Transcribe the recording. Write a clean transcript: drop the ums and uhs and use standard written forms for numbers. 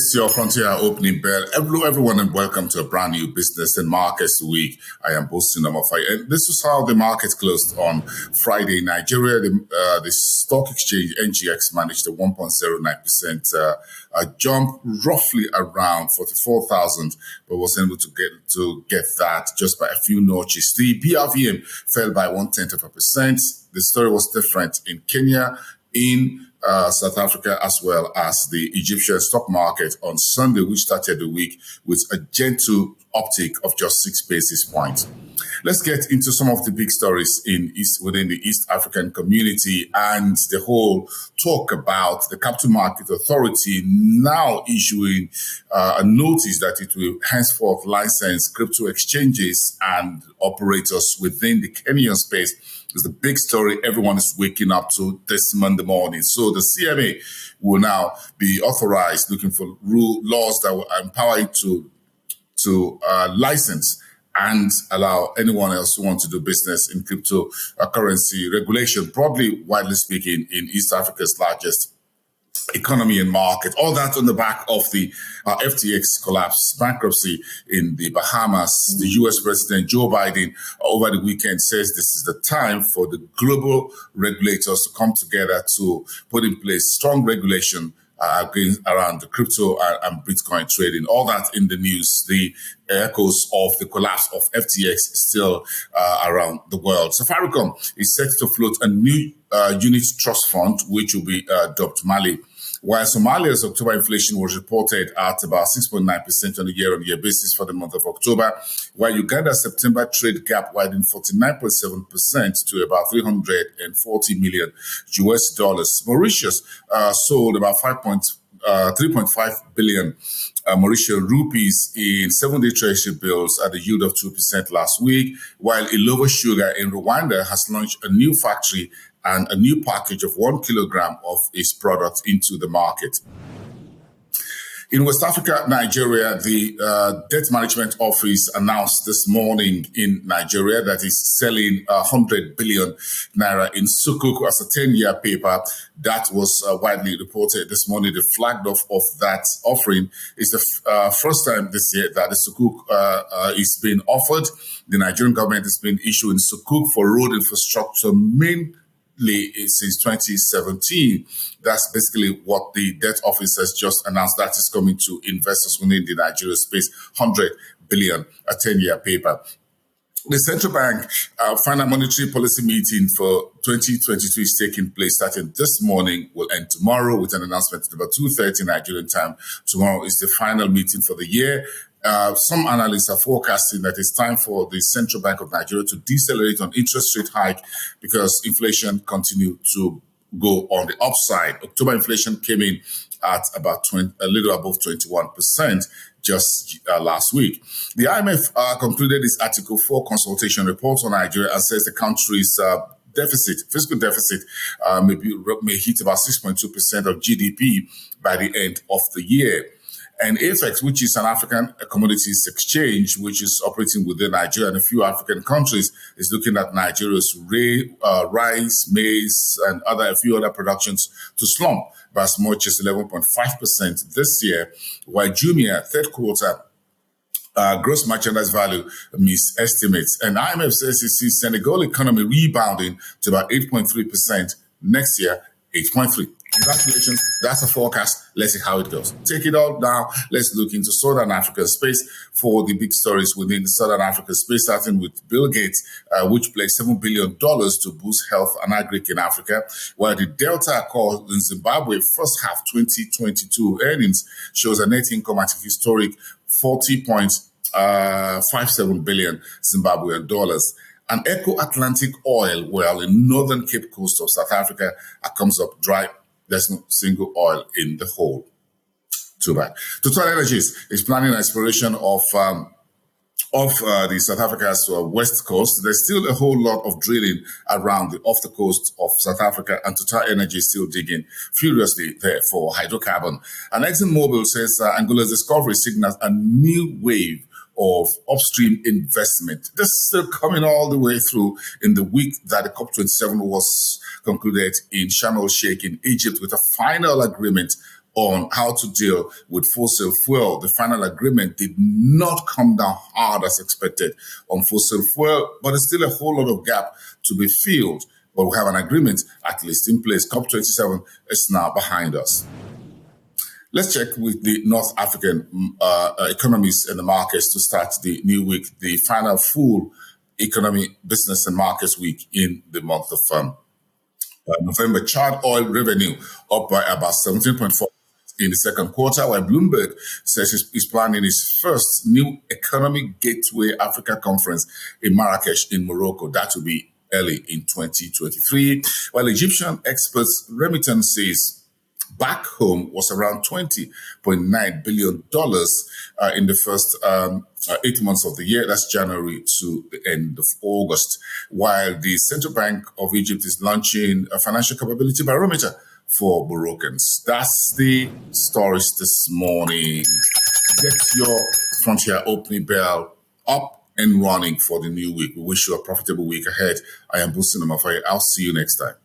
It's your Frontier opening bell. Hello, everyone, and welcome to a brand new Business and Markets Week. I am Bosin Omofai, and this is how the market closed on Friday. Nigeria, the stock exchange NGX managed a 1.09% jump, roughly around 44,000, but was able to get that just by a few notches. The BRVM fell by 0.1%. The story was different in Kenya, in South Africa, as well as the Egyptian stock market on Sunday, which started the week with a gentle uptick of just 6 basis points. Let's get into some of the big stories within the East African community and the whole talk about the Capital Market Authority now issuing a notice that it will henceforth license crypto exchanges and operators within the Kenyan space. Is the big story everyone is waking up to this Monday morning. So the CMA will now be authorized, looking for laws that will empower it to license and allow anyone else who wants to do business in cryptocurrency regulation, probably widely speaking, in East Africa's largest economy and market. All that on the back of the FTX collapse, bankruptcy in the Bahamas. The US President Joe Biden over the weekend says this is the time for the global regulators to come together to put in place strong regulation around the crypto and Bitcoin trading. All that in the news. The echoes of the collapse of FTX still around the world. Safaricom is set to float a new unit trust fund, which will be dubbed Mali. While Somalia's October inflation was reported at about 6.9% on a year-on-year basis for the month of October, while Uganda's September trade gap widened 49.7% to about $340 million US. Mauritius sold about 3.5 billion Mauritian rupees in 7-day treasury bills at a yield of 2% last week, while Illovo Sugar in Rwanda has launched a new factory and a new package of 1 kilogram of its product into the market. In West Africa, Nigeria, the Debt Management Office announced this morning in Nigeria that it's selling 100 billion naira in Sukuk as a 10-year paper. That was widely reported this morning. The flag of that offering is the first time this year that the Sukuk is being offered. The Nigerian government has been issuing Sukuk for road infrastructure since 2017. That's basically what the debt office has just announced. That is coming to investors within the Nigeria space, 100 billion, a 10-year paper. The central bank final monetary policy meeting for 2022 is taking place starting this morning, will end tomorrow with an announcement at about 2:30 Nigerian time. Tomorrow is the final meeting for the year. Some analysts are forecasting that it's time for the Central Bank of Nigeria to decelerate on interest rate hike because inflation continued to go on the upside. October inflation came in at about a little above 21% just last week. The IMF concluded its Article 4 consultation report on Nigeria and says the country's fiscal deficit may hit about 6.2% of GDP by the end of the year. And AFEX, which is an African commodities exchange, which is operating within Nigeria and a few African countries, is looking at Nigeria's rice, maize, and a few other productions to slump by as much as 11.5% this year, while Jumia third quarter gross merchandise value meets estimates. And IMF says it sees Senegal economy rebounding to about 8.3% next year, 8.3%. Congratulations, that's a forecast. Let's see how it goes. Take it all down. Let's look into Southern Africa space for the big stories within the Southern Africa space, starting with Bill Gates, which pledged $7 billion to boost health and agri in Africa, while the Delta Accord in Zimbabwe first half 2022 earnings shows a net income at a historic 40.57 billion Zimbabwean dollars. An Eco Atlantic oil well in northern Cape Coast of South Africa comes up dry. There's no single oil in the whole. Too bad. Total Energies is planning exploration of the South Africa's west coast. There's still a whole lot of drilling around off the coast of South Africa, and Total Energy is still digging furiously there for hydrocarbon. And ExxonMobil says Angola's discovery signals a new wave of upstream investment. This is still coming all the way through in the week that the COP27 was concluded in Sharm el-Sheikh in Egypt with a final agreement on how to deal with fossil fuel. The final agreement did not come down hard as expected on fossil fuel, but there's still a whole lot of gap to be filled. But we have an agreement at least in place. COP27 is now behind us. Let's check with the North African economies and the markets to start the new week, the final full economy, business and markets week in the month of November. Chart oil revenue up by about 17.4% in the second quarter, while Bloomberg says he's planning his first new Economic Gateway Africa conference in Marrakesh in Morocco. That will be early in 2023. While Egyptian experts' remittances back home was around $20.9 billion in the first 8 months of the year. That's January to the end of August. While the Central Bank of Egypt is launching a financial capability barometer for Moroccans. That's the stories this morning. Get your Frontier opening bell up and running for the new week. We wish you a profitable week ahead. I am Boostin Omafai. I'll see you next time.